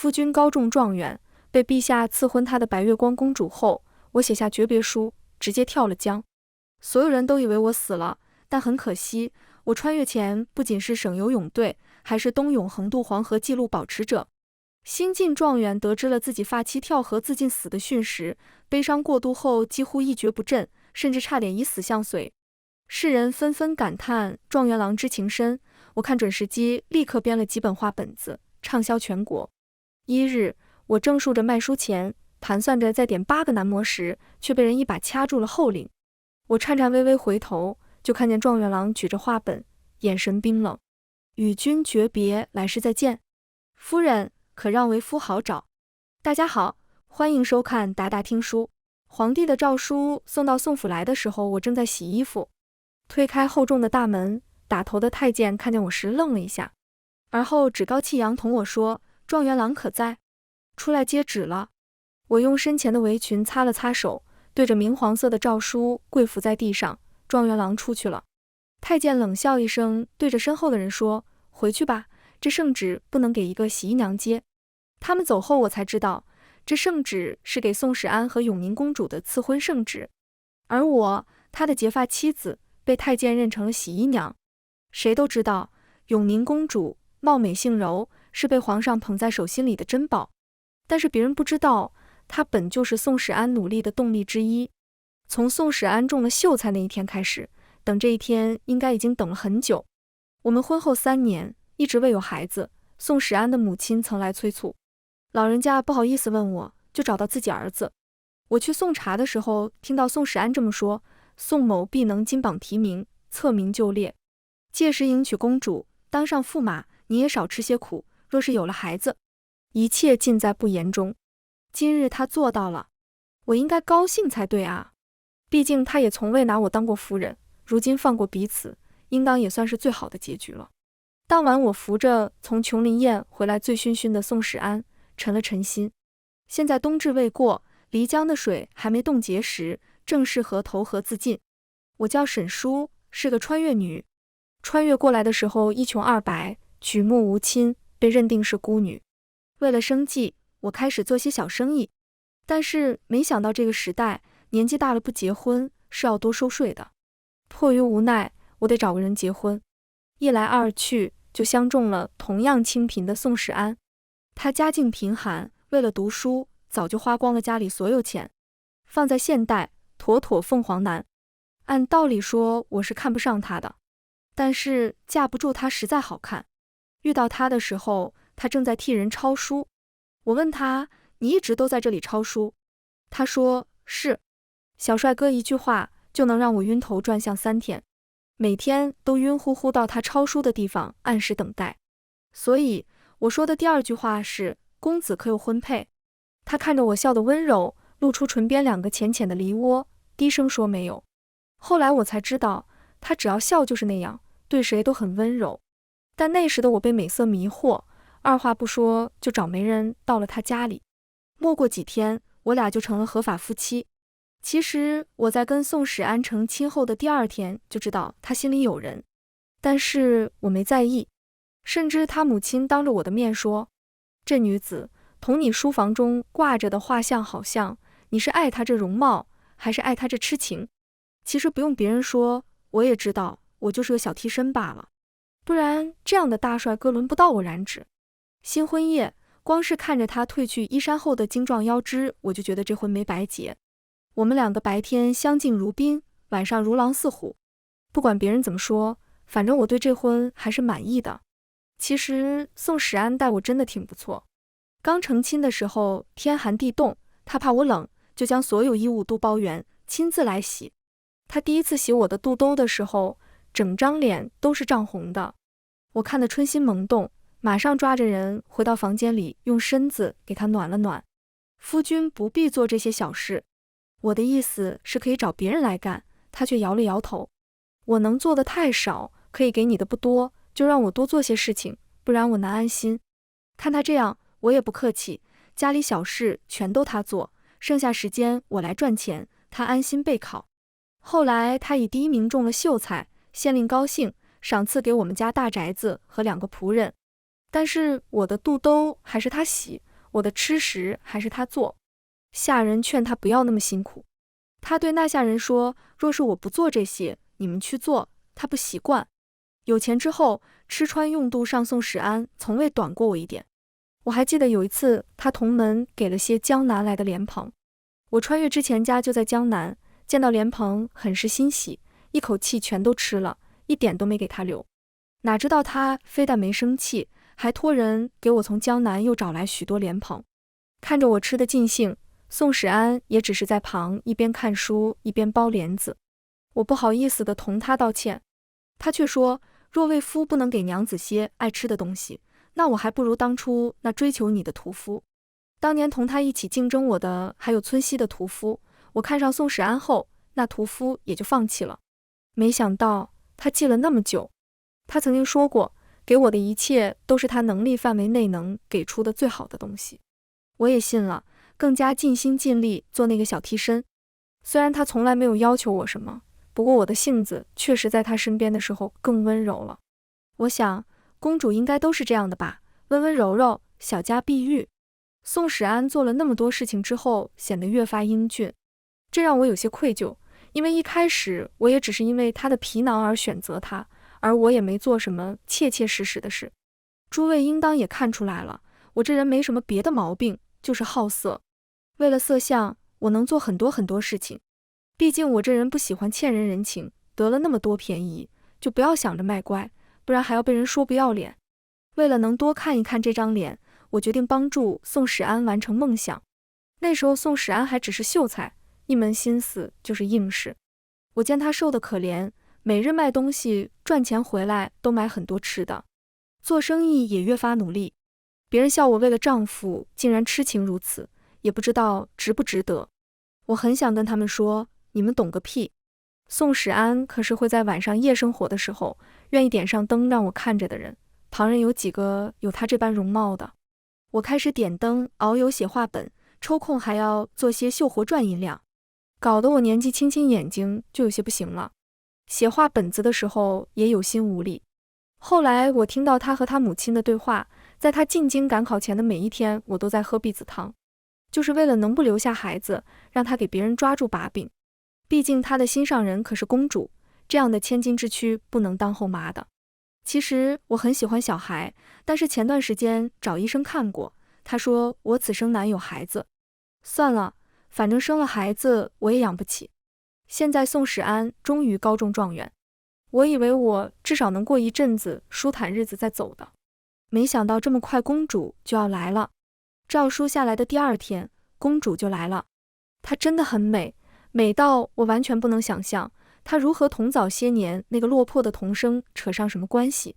夫君高中状元，被陛下赐婚他的白月光公主后，我写下诀别书，直接跳了江。所有人都以为我死了，但很可惜，我穿越前不仅是省游泳队，还是冬泳横渡黄河纪录保持者。新晋状元得知了自己发妻跳河自尽死的讯时，悲伤过度后几乎一蹶不振，甚至差点以死相随。世人纷纷感叹状元郎之情深，我看准时机，立刻编了几本话本子，畅销全国。一日，我正数着卖书钱，盘算着再点8个男模时，却被人一把掐住了后领。我颤颤巍巍回头，就看见状元郎举着画本，眼神冰冷。与君诀别，来世再见。夫人，可让为夫好找。大家好，欢迎收看达达听书。皇帝的诏书送到宋府来的时候，我正在洗衣服，推开厚重的大门，打头的太监看见我时愣了一下，而后趾高气扬同我说：“状元郎可在？出来接旨了。”我用身前的围裙擦了擦手，对着明黄色的诏书跪伏在地上。状元郎出去了。太监冷笑一声，对着身后的人说：“回去吧，这圣旨不能给一个洗衣娘接。”他们走后，我才知道，这圣旨是给宋史安和永宁公主的赐婚圣旨，而我，他的结发妻子，被太监认成了洗衣娘。谁都知道，永宁公主貌美性柔，是被皇上捧在手心里的珍宝，但是别人不知道，她本就是宋史安努力的动力之一。从宋史安中了秀才那一天开始，等这一天应该已经等了很久。我们婚后3年，一直未有孩子。宋史安的母亲曾来催促，老人家不好意思问我，就找到自己儿子。我去送茶的时候，听到宋史安这么说：“宋某必能金榜题名，册名就列。届时迎娶公主，当上驸马，你也少吃些苦。若是有了孩子，一切尽在不言中。”今日他做到了，我应该高兴才对啊。毕竟他也从未拿我当过夫人，如今放过彼此，应当也算是最好的结局了。当晚我扶着从琼林宴回来醉醺醺的宋史安，沉了沉心。现在冬至未过，漓江的水还没冻结时，正适合投河自尽。我叫沈淑，是个穿越女。穿越过来的时候一穷二白，举目无亲，被认定是孤女。为了生计，我开始做些小生意，但是没想到这个时代，年纪大了不结婚是要多收税的。迫于无奈，我得找个人结婚。一来二去，就相中了同样清贫的宋史安。他家境贫寒，为了读书，早就花光了家里所有钱。放在现代，妥妥凤凰男。按道理说，我是看不上他的，但是架不住他实在好看。遇到他的时候，他正在替人抄书。我问他：“你一直都在这里抄书？”他说：“是。”小帅哥一句话就能让我晕头转向3天，每天都晕乎乎到他抄书的地方按时等待。所以我说的第2句话是：“公子可有婚配？”他看着我笑得温柔，露出唇边2个浅浅的梨窝，低声说：“没有。”后来我才知道，他只要笑就是那样，对谁都很温柔。但那时的我被美色迷惑，二话不说就找媒人到了他家里。没过几天，我俩就成了合法夫妻。其实我在跟宋史安成亲后的第2天就知道他心里有人，但是我没在意。甚至他母亲当着我的面说：“这女子同你书房中挂着的画像好像，你是爱她这容貌，还是爱她这痴情？”其实不用别人说，我也知道我就是个小替身罢了，不然这样的大帅哥轮不到我染指。新婚夜，光是看着他褪去衣衫后的精壮腰肢，我就觉得这婚没白结。我们2个白天相敬如宾，晚上如狼似虎。不管别人怎么说，反正我对这婚还是满意的。其实宋史安待我真的挺不错。刚成亲的时候天寒地冻，他怕我冷，就将所有衣物都包圆，亲自来洗。他第一次洗我的肚兜的时候，整张脸都是涨红的。我看得春心萌动，马上抓着人回到房间里，用身子给他暖了暖。夫君不必做这些小事。我的意思是可以找别人来干，他却摇了摇头。我能做的太少，可以给你的不多，就让我多做些事情，不然我难安心。看他这样，我也不客气，家里小事全都他做，剩下时间我来赚钱，他安心备考。后来他以第1名中了秀才，县令高兴，赏赐给我们家大宅子和2个仆人。但是我的肚兜还是他洗，我的吃食还是他做。下人劝他不要那么辛苦。他对那下人说，若是我不做这些，你们去做，他不习惯。有钱之后，吃穿用度上宋史安从未短过我一点。我还记得有一次，他同门给了些江南来的莲蓬。我穿越之前家就在江南，见到莲蓬很是欣喜，一口气全都吃了，一点都没给他留。哪知道他非但没生气，还托人给我从江南又找来许多莲蓬。看着我吃得尽兴，宋史安也只是在旁一边看书一边剥莲子。我不好意思地同他道歉，他却说，若为夫不能给娘子些爱吃的东西，那我还不如当初那追求你的屠夫。当年同他一起竞争我的还有村西的屠夫，我看上宋史安后，那屠夫也就放弃了。没想到他记了那么久。他曾经说过，给我的一切都是他能力范围内能给出的最好的东西。我也信了，更加尽心尽力做那个小替身。虽然他从来没有要求我什么，不过我的性子确实在他身边的时候更温柔了。我想，公主应该都是这样的吧，温温柔柔，小家碧玉。宋史安做了那么多事情之后，显得越发英俊，这让我有些愧疚，因为一开始我也只是因为他的皮囊而选择他，而我也没做什么切切实实的事。诸位应当也看出来了，我这人没什么别的毛病，就是好色。为了色相，我能做很多很多事情。毕竟我这人不喜欢欠人人情，得了那么多便宜，就不要想着卖乖，不然还要被人说不要脸。为了能多看一看这张脸，我决定帮助宋史安完成梦想。那时候宋史安还只是秀才，一门心思就是应试。我见他瘦得可怜，每日卖东西赚钱回来都买很多吃的，做生意也越发努力。别人笑我为了丈夫竟然痴情如此，也不知道值不值得。我很想跟他们说，你们懂个屁。宋史安可是会在晚上夜生活的时候，愿意点上灯让我看着的人，旁人有几个有他这般容貌的。我开始点灯、熬油、写画本，抽空还要做些绣活赚银两，搞得我年纪轻轻眼睛就有些不行了。写画本子的时候也有心无力。后来我听到他和他母亲的对话，在他进京赶考前的每一天，我都在喝避子汤，就是为了能不留下孩子，让他给别人抓住把柄。毕竟他的心上人可是公主，这样的千金之躯不能当后妈的。其实我很喜欢小孩，但是前段时间找医生看过，他说我此生难有孩子。算了，反正生了孩子我也养不起。现在宋史安终于高中状元，我以为我至少能过一阵子舒坦日子再走的，没想到这么快公主就要来了。诏书下来的第二天，公主就来了。她真的很美，美到我完全不能想象她如何同早些年那个落魄的童生扯上什么关系。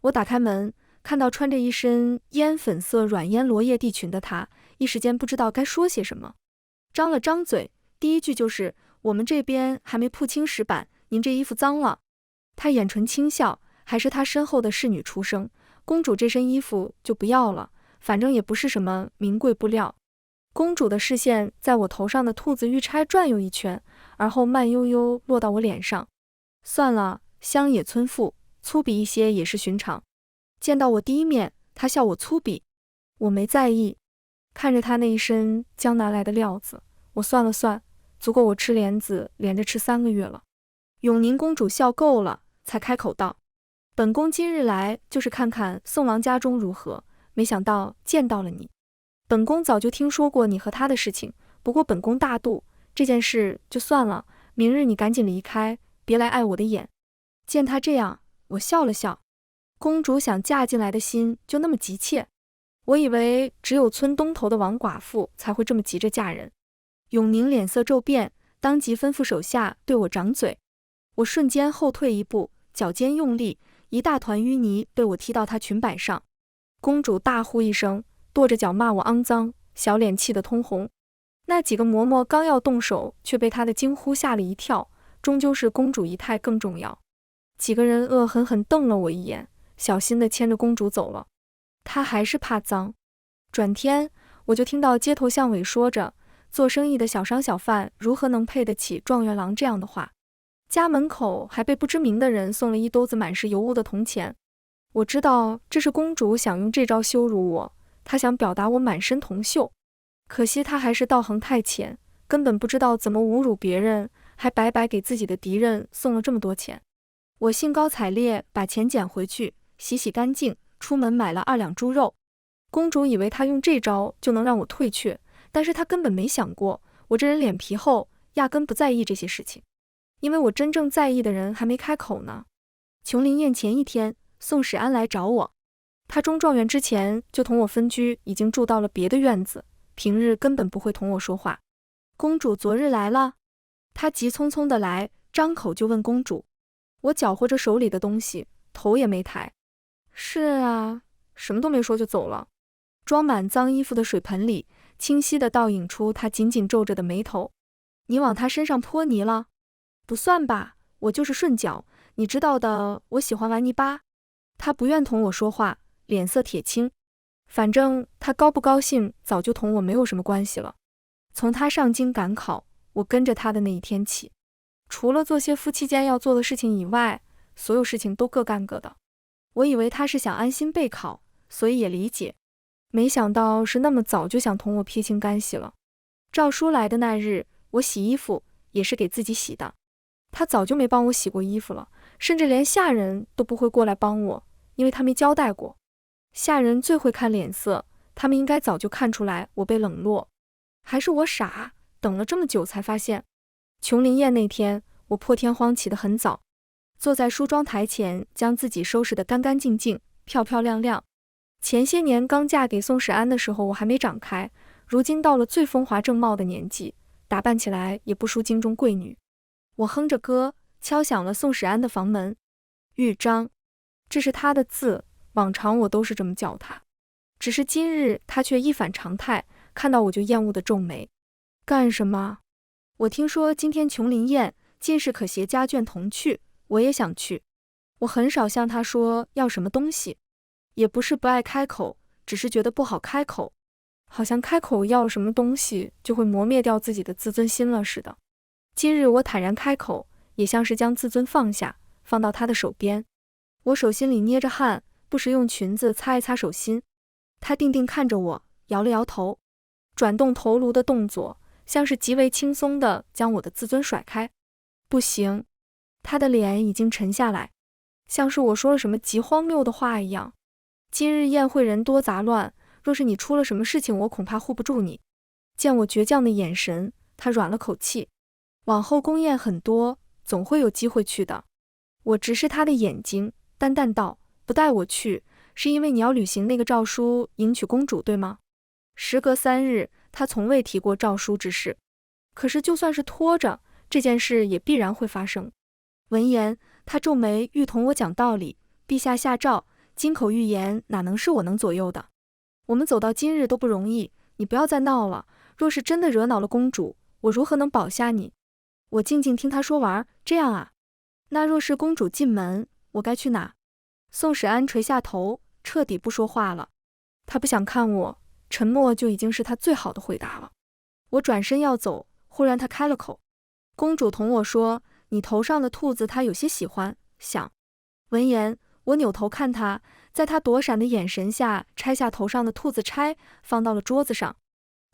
我打开门，看到穿着一身烟粉色软烟罗叶地裙的她，一时间不知道该说些什么。张了张嘴，第一句就是我们这边还没铺青石板，您这衣服脏了。她眼唇轻笑，还是她身后的侍女出声，公主这身衣服就不要了，反正也不是什么名贵布料。公主的视线在我头上的兔子玉钗转悠一圈，而后慢悠悠落到我脸上。算了，乡野村妇，粗鄙一些也是寻常。见到我第一面，她笑我粗鄙，我没在意。看着她那一身江南来的料子，我算了算，足够我吃莲子连着吃3个月了。永宁公主笑够了，才开口道：本宫今日来就是看看宋郎家中如何，没想到见到了你。本宫早就听说过你和他的事情，不过本宫大度，这件事就算了，明日你赶紧离开，别来碍我的眼。见他这样，我笑了笑。公主想嫁进来的心就那么急切？我以为只有村东头的王寡妇才会这么急着嫁人。永宁脸色骤变，当即吩咐手下对我掌嘴。我瞬间后退一步，脚尖用力，一大团淤泥被我踢到她裙摆上。公主大呼一声，跺着脚骂我肮脏，小脸气得通红。那几个嬷嬷刚要动手，却被她的惊呼吓了一跳，终究是公主仪态更重要。几个人恶狠狠瞪了我一眼，小心地牵着公主走了。她还是怕脏。转天，我就听到街头巷尾说着，做生意的小商小贩如何能配得起状元郎这样的话。家门口还被不知名的人送了一兜子满是油污的铜钱。我知道这是公主想用这招羞辱我，他想表达我满身铜锈。可惜他还是道行太浅，根本不知道怎么侮辱别人，还白白给自己的敌人送了这么多钱。我兴高采烈把钱捡回去，洗干净，出门买了2两猪肉。公主以为她用这招就能让我退却，但是她根本没想过，我这人脸皮厚，压根不在意这些事情。因为我真正在意的人还没开口呢。琼林宴前一天，宋史安来找我，他中状元之前就同我分居，已经住到了别的院子，平日根本不会同我说话。公主昨日来了，他急匆匆地来，张口就问公主。我搅和着手里的东西，头也没抬。是啊，什么都没说就走了。装满脏衣服的水盆里，清晰地倒影出他紧紧皱着的眉头。你往他身上泼泥了？不算吧，我就是顺脚，你知道的，我喜欢玩泥巴。他不愿同我说话，脸色铁青。反正他高不高兴早就同我没有什么关系了。从他上京赶考，我跟着他的那一天起，除了做些夫妻间要做的事情以外，所有事情都各干各的。我以为他是想安心备考，所以也理解，没想到是那么早就想同我撇清干系了。赵叔来的那日，我洗衣服也是给自己洗的。他早就没帮我洗过衣服了，甚至连下人都不会过来帮我，因为他没交代过。下人最会看脸色，他们应该早就看出来我被冷落。还是我傻，等了这么久才发现。琼林宴那天，我破天荒起得很早，坐在梳妆台前，将自己收拾得干干净净、漂漂亮亮。前些年刚嫁给宋史安的时候，我还没长开，如今到了最风华正茂的年纪，打扮起来也不输京中贵女。我哼着歌，敲响了宋史安的房门。玉章，这是他的字，往常我都是这么叫他，只是今日他却一反常态，看到我就厌恶地皱眉。干什么？我听说今天琼林宴，进士可携家眷同去，我也想去。我很少向他说要什么东西，也不是不爱开口，只是觉得不好开口，好像开口要什么东西就会磨灭掉自己的自尊心了似的。今日我坦然开口，也像是将自尊放下，放到他的手边。我手心里捏着汗，不时用裙子擦一擦手心。他定定看着我，摇了摇头，转动头颅的动作像是极为轻松地将我的自尊甩开。不行，他的脸已经沉下来，像是我说了什么极荒谬的话一样。今日宴会人多杂乱，若是你出了什么事情，我恐怕护不住你。见我倔强的眼神，他软了口气。往后宫宴很多，总会有机会去的。我直视他的眼睛，淡淡道，不带我去，是因为你要履行那个诏书迎娶公主，对吗？时隔3日，他从未提过诏书之事。可是就算是拖着，这件事也必然会发生。闻言，他皱眉，欲同我讲道理。陛下下诏，金口玉言哪能是我能左右的？我们走到今日都不容易，你不要再闹了。若是真的惹恼了公主，我如何能保下你？我静静听他说完。这样啊，那若是公主进门，我该去哪？宋史安垂下头，彻底不说话了。他不想看我，沉默就已经是他最好的回答了。我转身要走，忽然他开了口。公主同我说，你头上的兔子她有些喜欢，想。闻言，我扭头看他，在他躲闪的眼神下，拆下头上的兔子钗，放到了桌子上。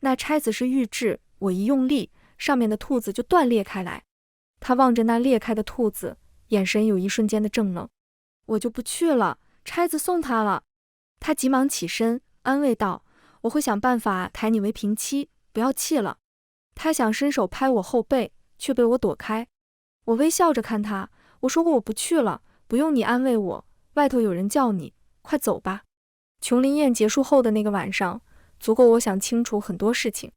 那钗子是玉质，我一用力，上面的兔子就断裂开来。他望着那裂开的兔子，眼神有一瞬间的怔愣。我就不去了，钗子送他了。他急忙起身，安慰道，我会想办法抬你为平妻，不要气了。他想伸手拍我后背，却被我躲开。我微笑着看他，我说过我不去了，不用你安慰我，外头有人叫你，快走吧。琼林宴结束后的那个晚上，足够我想清楚很多事情。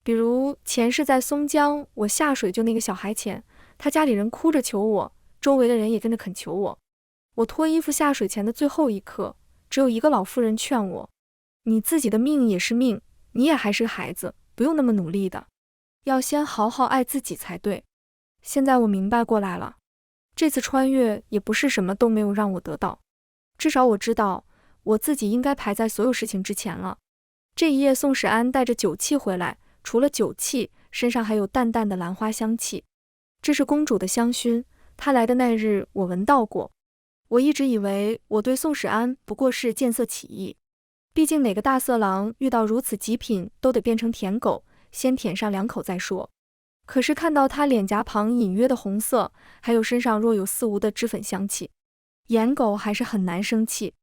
比如前世在松江，我下水救那个小孩前，他家里人哭着求我，周围的人也跟着恳求我。我脱衣服下水前的最后一刻，只有一个老妇人劝我，你自己的命也是命，你也还是个孩子，不用那么努力的，要先好好爱自己才对。现在我明白过来了，这次穿越也不是什么都没有让我得到，至少我知道我自己应该排在所有事情之前了。这一夜宋史安带着酒气回来，除了酒气，身上还有淡淡的兰花香气，这是公主的香薰，她来的那日我闻到过。我一直以为我对宋史安不过是见色起意，毕竟哪个大色狼遇到如此极品都得变成舔狗，先舔上2口再说。可是看到他脸颊旁隐约的红色，还有身上若有似无的脂粉香气，颜狗还是很难生气，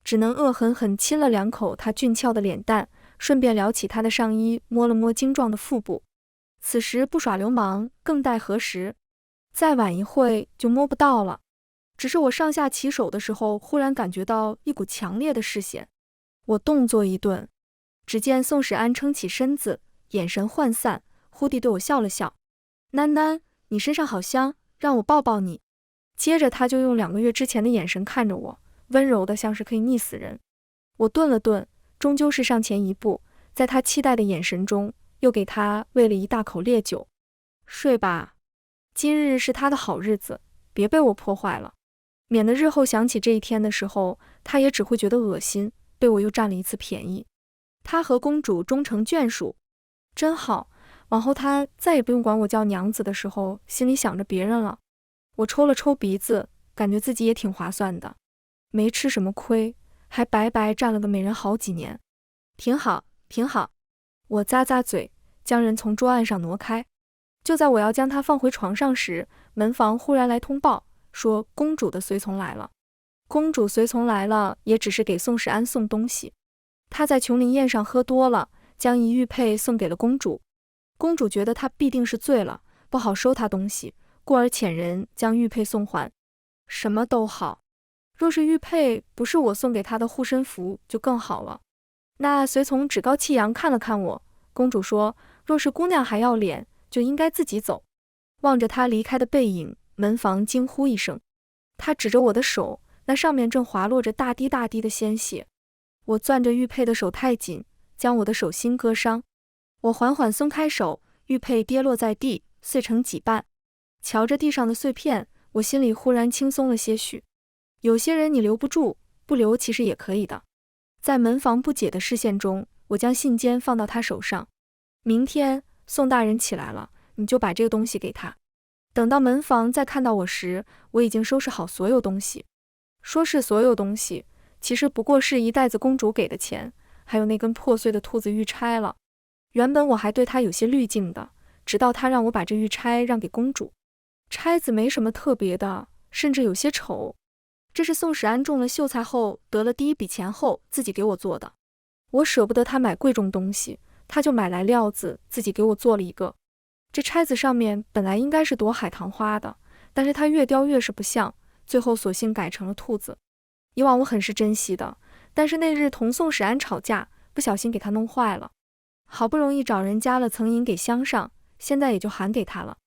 只能恶狠狠亲了2口他俊俏的脸蛋，顺便撩起他的上衣，摸了摸精壮的腹部。此时不耍流氓，更待何时？再晚一会就摸不到了。只是我上下其手的时候，忽然感觉到一股强烈的视线。我动作一顿，只见宋史安撑起身子，眼神涣散，忽地对我笑了笑：“囡囡，你身上好香，让我抱抱你。”接着他就用2个月之前的眼神看着我，温柔的像是可以溺死人。我顿了顿，终究是上前一步，在他期待的眼神中，又给他喂了一大口烈酒。睡吧，今日是他的好日子，别被我破坏了，免得日后想起这一天的时候，他也只会觉得恶心，被我又占了一次便宜。他和公主终成眷属，真好，往后他再也不用管我叫娘子的时候，心里想着别人了。我抽了抽鼻子，感觉自己也挺划算的，没吃什么亏，还白白占了个美人好几年，挺好，挺好。我咂咂嘴，将人从桌案上挪开。就在我要将他放回床上时，门房忽然来通报，说公主的随从来了。公主随从来了，也只是给宋史安送东西。他在琼林宴上喝多了，将一玉佩送给了公主。公主觉得他必定是醉了，不好收他东西，故而遣人将玉佩送还。什么都好，若是玉佩不是我送给他的护身符，就更好了。那随从趾高气扬看了看我，公主说，若是姑娘还要脸，就应该自己走。望着他离开的背影，门房惊呼一声。他指着我的手，那上面正滑落着大滴大滴的鲜血。我攥着玉佩的手太紧，将我的手心割伤。我缓缓松开手，玉佩跌落在地，碎成几瓣。瞧着地上的碎片，我心里忽然轻松了些许。有些人你留不住，不留其实也可以的。在门房不解的视线中，我将信笺放到他手上。明天宋大人起来了，你就把这个东西给他。等到门房再看到我时，我已经收拾好所有东西。说是所有东西，其实不过是一袋子公主给的钱，还有那根破碎的兔子玉钗了。原本我还对他有些滤镜的，直到他让我把这玉钗让给公主。钗子没什么特别的，甚至有些丑。这是宋史安中了秀才后得了第一笔钱后自己给我做的。我舍不得他买贵重东西，他就买来料子自己给我做了一个。这钗子上面本来应该是朵海棠花的，但是他越雕越是不像，最后索性改成了兔子。以往我很是珍惜的，但是那日同宋史安吵架，不小心给他弄坏了。好不容易找人加了层银给镶上，现在也就还给他了。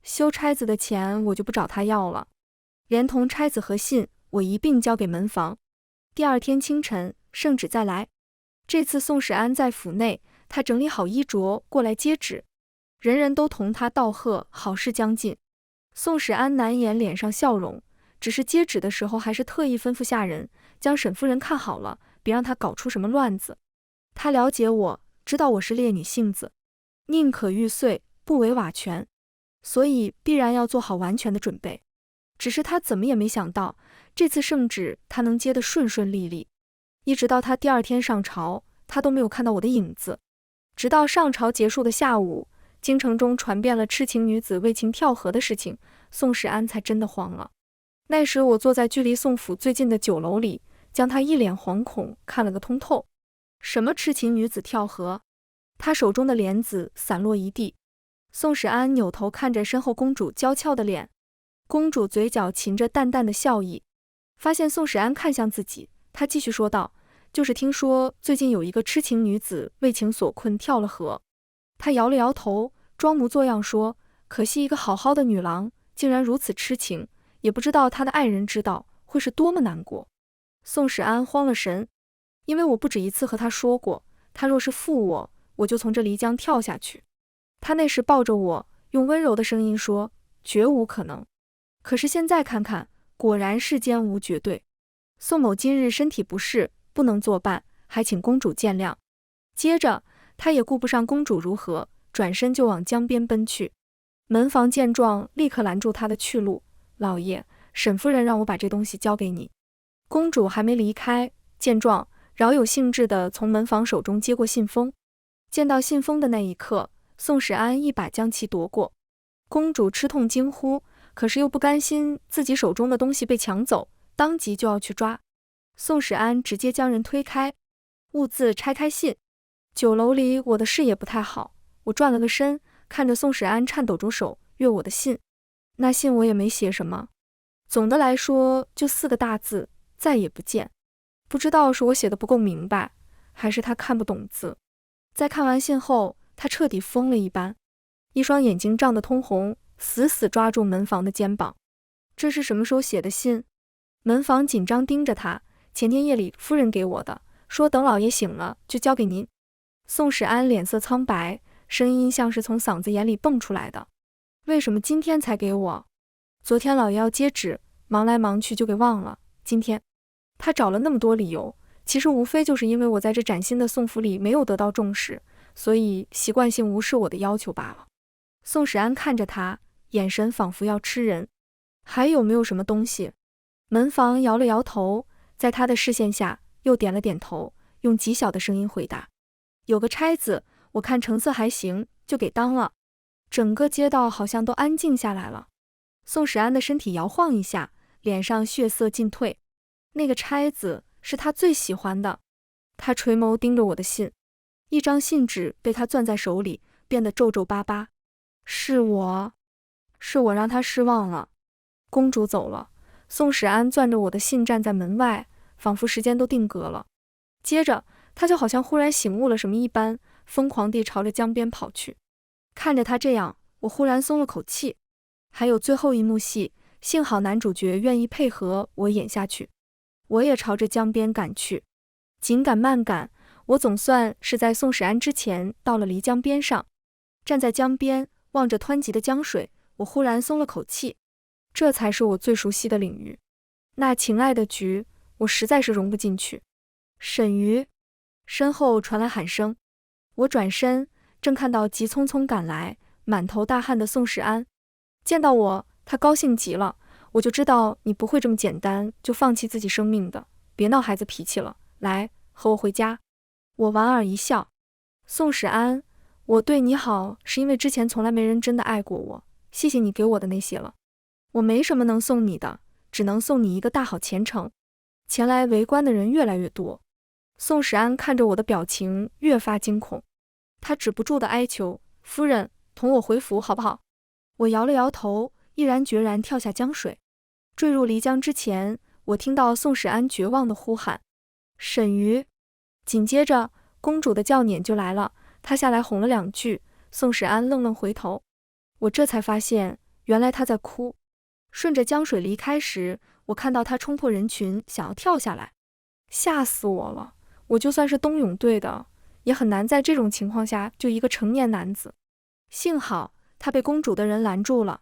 修钗子的钱我就不找他要了，连同钗子和信我一并交给门房。第二天清晨，圣旨再来。这次宋史安在府内，他整理好衣着过来接旨，人人都同他道贺，好事将近。宋史安难掩脸上笑容，只是接旨的时候还是特意吩咐下人将沈夫人看好了，别让他搞出什么乱子。他了解我，知道我是烈女性子，宁可玉碎，不为瓦全，所以必然要做好完全的准备。只是他怎么也没想到，这次圣旨他能接得顺顺利利，一直到他第二天上朝，他都没有看到我的影子。直到上朝结束的下午，京城中传遍了痴情女子为情跳河的事情，宋史安才真的慌了。那时我坐在距离宋府最近的酒楼里，将他一脸惶恐看了个通透。什么痴情女子跳河？他手中的帘子散落一地。宋史安扭头看着身后公主娇俏的脸，公主嘴角噙着淡淡的笑意。发现宋史安看向自己，他继续说道，就是听说最近有一个痴情女子为情所困跳了河。他摇了摇头，装模作样说，可惜一个好好的女郎竟然如此痴情，也不知道她的爱人知道会是多么难过。宋史安慌了神，因为我不止一次和他说过，他若是负我，我就从这漓江跳下去。他那时抱着我，用温柔的声音说，绝无可能。可是现在看看，果然世间无绝对。宋某今日身体不适，不能作伴，还请公主见谅。接着他也顾不上公主如何，转身就往江边奔去。门房见状，立刻拦住他的去路，老爷，沈夫人让我把这东西交给你。公主还没离开，见状饶有兴致地从门房手中接过信封。见到信封的那一刻，宋史安一把将其夺过。公主吃痛惊呼，可是又不甘心自己手中的东西被抢走，当即就要去抓。宋史安直接将人推开，兀自拆开信。酒楼里我的视野不太好，我转了个身，看着宋史安颤抖着手阅我的信。那信我也没写什么，总的来说就4个大字：再也不见。不知道是我写的不够明白，还是他看不懂字。在看完信后，他彻底疯了一般，一双眼睛涨得通红，死死抓住门房的肩膀。这是什么时候写的信？门房紧张盯着他，前天夜里夫人给我的，说等老爷醒了就交给您。宋史安脸色苍白，声音像是从嗓子眼里蹦出来的。为什么今天才给我？昨天老爷要接旨，忙来忙去就给忘了。今天他找了那么多理由，其实无非就是因为我在这崭新的宋府里没有得到重视，所以习惯性无视我的要求罢了。宋史安看着他，眼神仿佛要吃人。还有没有什么东西？门房摇了摇头，在他的视线下又点了点头，用极小的声音回答：有个钗子，我看成色还行，就给当了。整个街道好像都安静下来了。宋史安的身体摇晃一下，脸上血色尽退。那个钗子是他最喜欢的。他垂眸盯着我的信，一张信纸被他攥在手里，变得皱皱巴巴。是我让他失望了。公主走了，宋史安攥着我的信站在门外，仿佛时间都定格了。接着他就好像忽然醒悟了什么一般，疯狂地朝着江边跑去。看着他这样，我忽然松了口气。还有最后一幕戏，幸好男主角愿意配合我演下去。我也朝着江边赶去。紧赶慢赶，我总算是在宋史安之前到了漓江边上。站在江边，望着湍急的江水，我忽然松了口气。这才是我最熟悉的领域。那情爱的局，我实在是融不进去。沈瑜，身后传来喊声。我转身，正看到急匆匆赶来，满头大汗的宋史安。见到我，他高兴极了。我就知道你不会这么简单就放弃自己生命的，别闹孩子脾气了，来，和我回家。我莞尔一笑。宋史安，我对你好是因为之前从来没人真的爱过我，谢谢你给我的那些了。我没什么能送你的，只能送你一个大好前程。前来围观的人越来越多。宋史安看着我的表情越发惊恐，他止不住的哀求：夫人，同我回府好不好？我摇了摇头，毅然决然跳下江水。坠入漓江之前，我听到宋史安绝望的呼喊：沈瑜。紧接着公主的叫撵就来了，她下来哄了2句。宋史安愣愣回头，我这才发现原来她在哭。顺着江水离开时，我看到她冲破人群想要跳下来，吓死我了。我就算是冬泳队的，也很难在这种情况下救一个成年男子。幸好他被公主的人拦住了。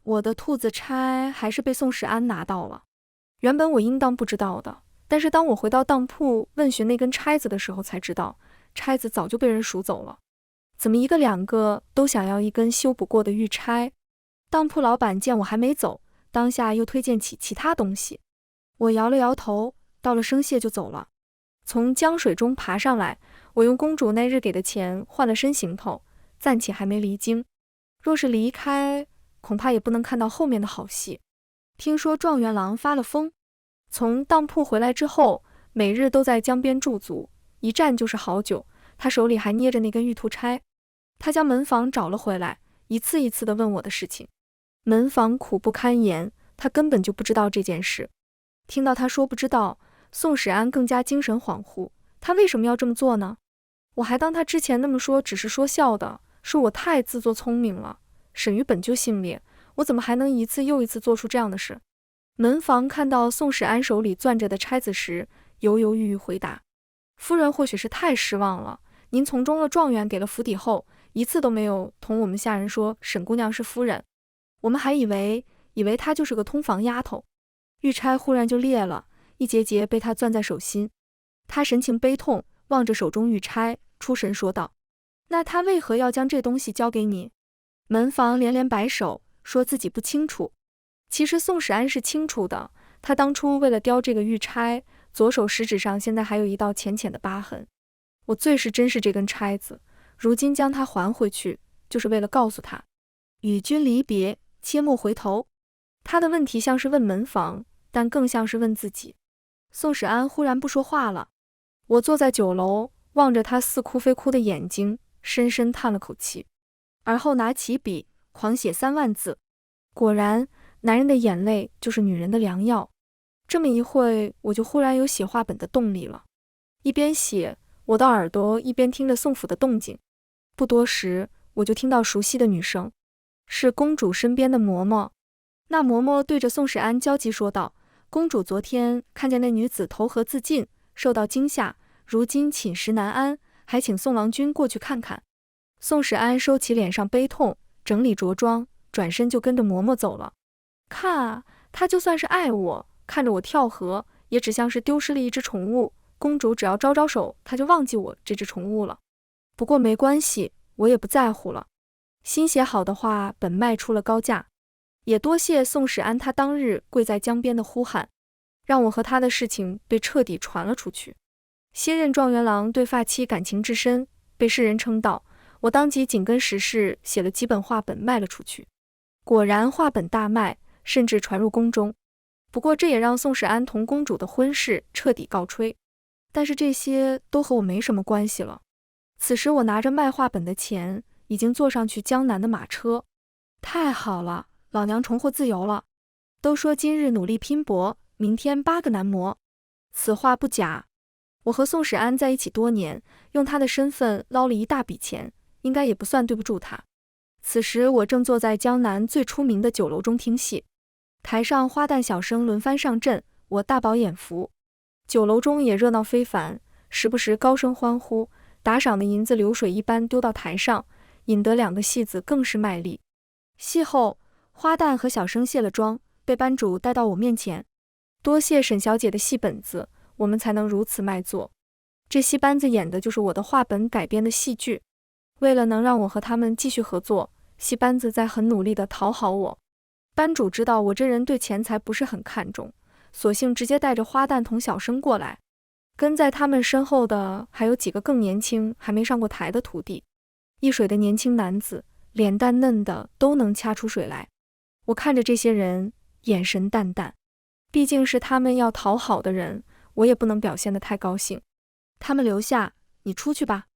我的兔子钗还是被宋史安拿到了。原本我应当不知道的，但是当我回到当铺问询那根钗子的时候，才知道钗子早就被人赎走了。怎么一个两个都想要一根修补过的玉钗？当铺老板见我还没走，当下又推荐起其他东西。我摇了摇头，道了声谢就走了。从江水中爬上来，我用公主那日给的钱换了身行头，暂且还没离京。若是离开，恐怕也不能看到后面的好戏。听说状元郎发了疯，从当铺回来之后，每日都在江边驻足，一站就是好久。他手里还捏着那根玉兔钗。他将门房找了回来，一次一次地问我的事情。门房苦不堪言，他根本就不知道这件事。听到他说不知道，宋史安更加精神恍惚。他为什么要这么做呢？我还当他之前那么说只是说笑的，说我太自作聪明了。沈瑜本就性烈，我怎么还能一次又一次做出这样的事？门房看到宋史安手里攥着的钗子时，犹犹豫豫回答：夫人或许是太失望了，您从中了状元给了府邸后，一次都没有同我们下人说沈姑娘是夫人，我们还以为她就是个通房丫头。玉钗忽然就裂了，一节节被她攥在手心。她神情悲痛，望着手中玉钗，出神说道：那她为何要将这东西交给你？门房连连摆手，说自己不清楚。其实宋史安是清楚的，他当初为了雕这个玉钗，左手食指上现在还有一道浅浅的疤痕。我最是珍视这根钗子，如今将它还回去，就是为了告诉他，与君离别，切莫回头。他的问题像是问门房，但更像是问自己。宋史安忽然不说话了，我坐在酒楼，望着他似哭非哭的眼睛，深深叹了口气，而后拿起笔，狂写3万字。果然，男人的眼泪就是女人的良药。这么一会，我就忽然有写画本的动力了。一边写，我的耳朵一边听着宋府的动静。不多时，我就听到熟悉的女声，是公主身边的嬷嬷。那嬷嬷对着宋史安焦急说道：“公主昨天看见那女子投河自尽，受到惊吓，如今寝食难安，还请宋郎君过去看看。”宋史安收起脸上悲痛，整理着装，转身就跟着嬷嬷走了。看啊，他就算是爱我，看着我跳河，也只像是丢失了一只宠物。公主只要招招手，他就忘记我这只宠物了。不过没关系，我也不在乎了。新写好的画本卖出了高价，也多谢宋史安他当日跪在江边的呼喊，让我和他的事情被彻底传了出去。新任状元郎对发妻感情至深，被世人称道。我当即紧跟时事写了几本画本卖了出去，果然画本大卖，甚至传入宫中。不过这也让宋史安同公主的婚事彻底告吹。但是这些都和我没什么关系了。此时我拿着卖画本的钱，已经坐上去江南的马车。太好了，老娘重获自由了。都说今日努力拼搏，明天8个难磨。此话不假。我和宋史安在一起多年，用他的身份捞了一大笔钱，应该也不算对不住他。此时我正坐在江南最出名的酒楼中听戏，台上花旦小生轮番上阵，我大饱眼福。酒楼中也热闹非凡，时不时高声欢呼，打赏的银子流水一般丢到台上，引得2个戏子更是卖力。戏后，花旦和小生卸了妆，被班主带到我面前。多谢沈小姐的戏本子，我们才能如此卖座。这戏班子演的就是我的画本改编的戏剧。为了能让我和他们继续合作，戏班子在很努力地讨好我。班主知道我这人对钱财不是很看重，索性直接带着花旦同小生过来。跟在他们身后的还有几个更年轻还没上过台的徒弟，一水的年轻男子，脸蛋嫩的都能掐出水来。我看着这些人，眼神淡淡，毕竟是他们要讨好的人，我也不能表现得太高兴。他们留下，你出去吧。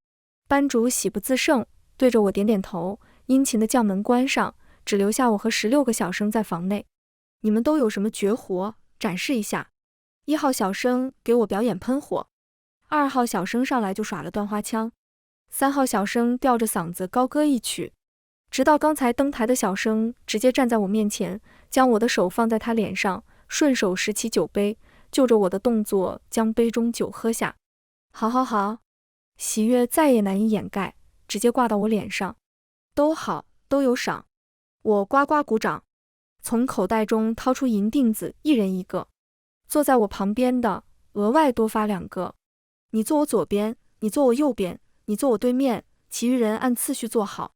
班主喜不自胜，对着我点点头，殷勤地将门关上，只留下我和16个小生在房内。你们都有什么绝活，展示一下。1号小生给我表演喷火，2号小生上来就耍了断花枪，3号小生吊着嗓子高歌一曲，直到刚才登台的小生直接站在我面前，将我的手放在他脸上，顺手拾起酒杯，就着我的动作将杯中酒喝下。好好好，喜悦再也难以掩盖，直接挂到我脸上。都好，都有赏。我呱呱鼓掌，从口袋中掏出银锭子，1人1个。坐在我旁边的额外多发2个。你坐我左边，你坐我右边，你坐我对面，其余人按次序坐好。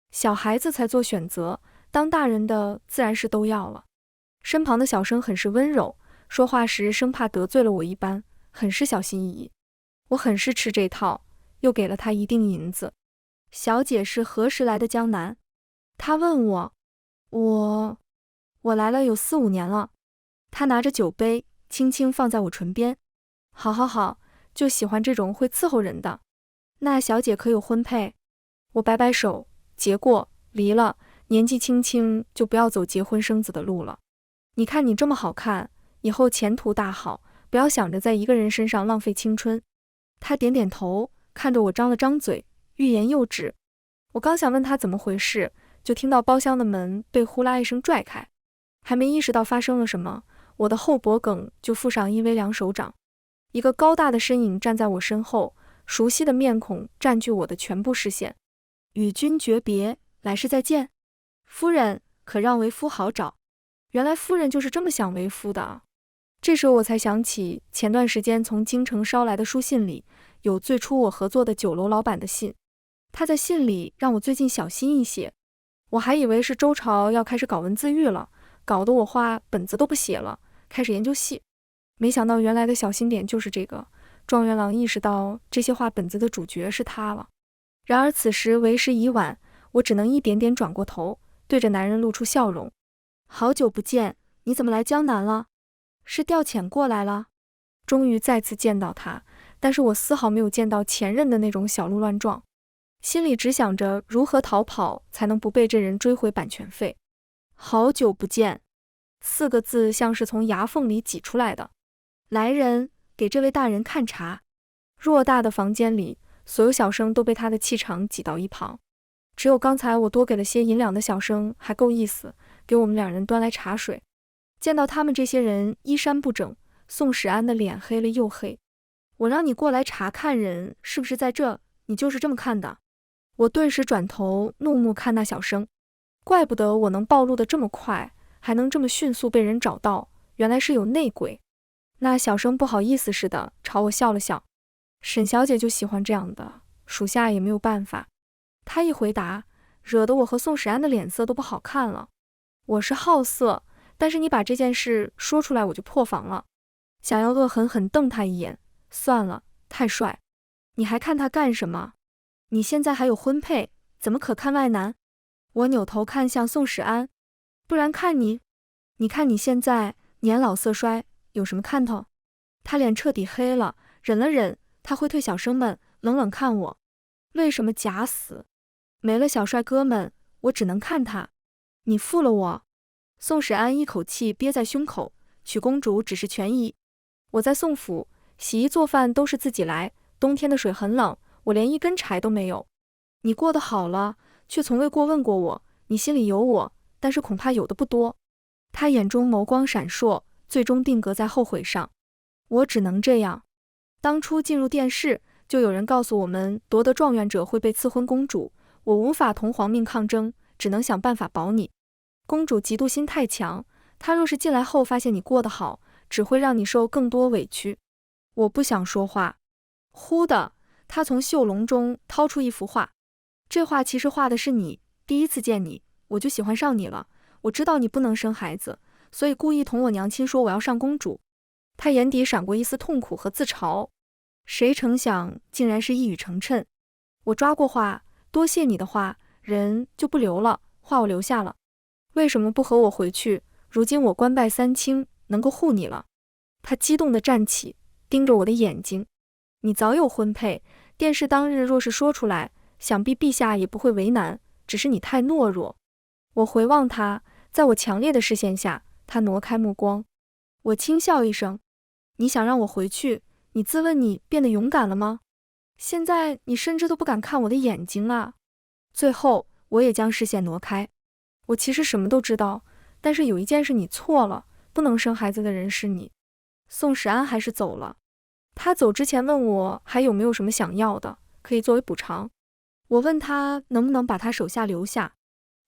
小孩子才做选择，当大人的自然是都要了。身旁的小生很是温柔，说话时生怕得罪了我一般，很是小心翼翼。我很是吃这套，又给了他一锭银子。小姐是何时来的江南？他问我。我来了有4、5年了。他拿着酒杯，轻轻放在我唇边。好好好，就喜欢这种会伺候人的。那小姐可有婚配？我摆摆手，结过，离了，年纪轻轻就不要走结婚生子的路了。你看你这么好看，以后前途大好，不要想着在一个人身上浪费青春。他点点头，看着我张了张嘴，欲言又止。我刚想问他怎么回事，就听到包厢的门被呼啦一声拽开，还没意识到发生了什么，我的后脖梗就附上一微凉手掌。一个高大的身影站在我身后，熟悉的面孔占据我的全部视线。与君诀别，来世再见。夫人，可让为夫好找。原来夫人就是这么想为夫的啊。这时候我才想起前段时间从京城捎来的书信里，有最初我合作的酒楼老板的信。他在信里让我最近小心一些，我还以为是周朝要开始搞文字狱了，搞得我画本子都不写了，开始研究戏。没想到原来的小心点就是这个。状元郎意识到这些话本子的主角是他了。然而此时为时已晚，我只能一点点转过头，对着男人露出笑容。好久不见，你怎么来江南了？是调遣过来了？终于再次见到他，但是我丝毫没有见到前任的那种小鹿乱撞，心里只想着如何逃跑才能不被这人追回版权费。好久不见，4个字像是从牙缝里挤出来的。来人，给这位大人看茶。偌大的房间里，所有小生都被他的气场挤到一旁，只有刚才我多给了些银两的小生还够意思，给我们2人端来茶水。见到他们这些人衣衫不整，宋史安的脸黑了又黑。我让你过来查看人是不是在这，你就是这么看的？我顿时转头怒目看那小生，怪不得我能暴露得这么快，还能这么迅速被人找到，原来是有内鬼。那小生不好意思似的朝我笑了笑。沈小姐就喜欢这样的，属下也没有办法。她一回答，惹得我和宋史安的脸色都不好看了。我是好色，但是你把这件事说出来我就破防了。想要恶狠狠瞪他一眼，算了，太帅。你还看他干什么？你现在还有婚配，怎么可看外男？我扭头看向宋史安，不然看你，你看你现在年老色衰，有什么看头？他脸彻底黑了，忍了忍，他挥退小生们，冷冷看我，为什么假死？没了小帅哥们，我只能看他。你负了我。宋史安一口气憋在胸口，娶公主只是权宜。我在宋府，洗衣做饭都是自己来，冬天的水很冷，我连一根柴都没有。你过得好了，却从未过问过我，你心里有我，但是恐怕有的不多。他眼中眸光闪烁，最终定格在后悔上。我只能这样。当初进入殿试，就有人告诉我们，夺得状元者会被赐婚公主，我无法同皇命抗争，只能想办法保你。公主嫉妒心太强，她若是进来后发现你过得好，只会让你受更多委屈。我不想说话。忽的，她从袖笼中掏出一幅画，这画其实画的是你，第一次见你，我就喜欢上你了。我知道你不能生孩子，所以故意同我娘亲说我要上公主。她眼底闪过一丝痛苦和自嘲，谁成想竟然是一语成谶。我抓过画，多谢你的话，人就不留了，画我留下了。为什么不和我回去？如今我官拜三卿，能够护你了。他激动地站起，盯着我的眼睛。你早有婚配，殿试当日若是说出来，想必陛下也不会为难，只是你太懦弱。我回望他，在我强烈的视线下，他挪开目光。我轻笑一声，你想让我回去，你自问你变得勇敢了吗？现在你甚至都不敢看我的眼睛啊。最后我也将视线挪开。我其实什么都知道，但是有一件事你错了，不能生孩子的人是你。宋史安还是走了。他走之前问我还有没有什么想要的，可以作为补偿。我问他能不能把他手下留下，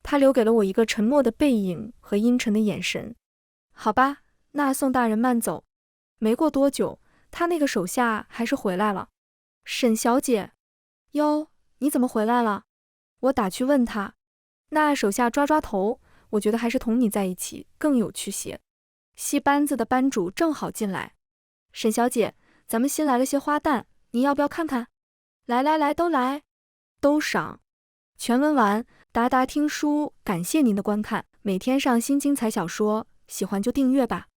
他留给了我一个沉默的背影和阴沉的眼神。好吧，那宋大人慢走。没过多久，他那个手下还是回来了。沈小姐，哟，你怎么回来了？我打趣问他。那手下抓抓头，我觉得还是同你在一起更有趣些。戏班子的班主正好进来。沈小姐，咱们新来了些花旦，您要不要看看？来来来，都来，都赏。全文完，达达听书，感谢您的观看，每天上新精彩小说，喜欢就订阅吧。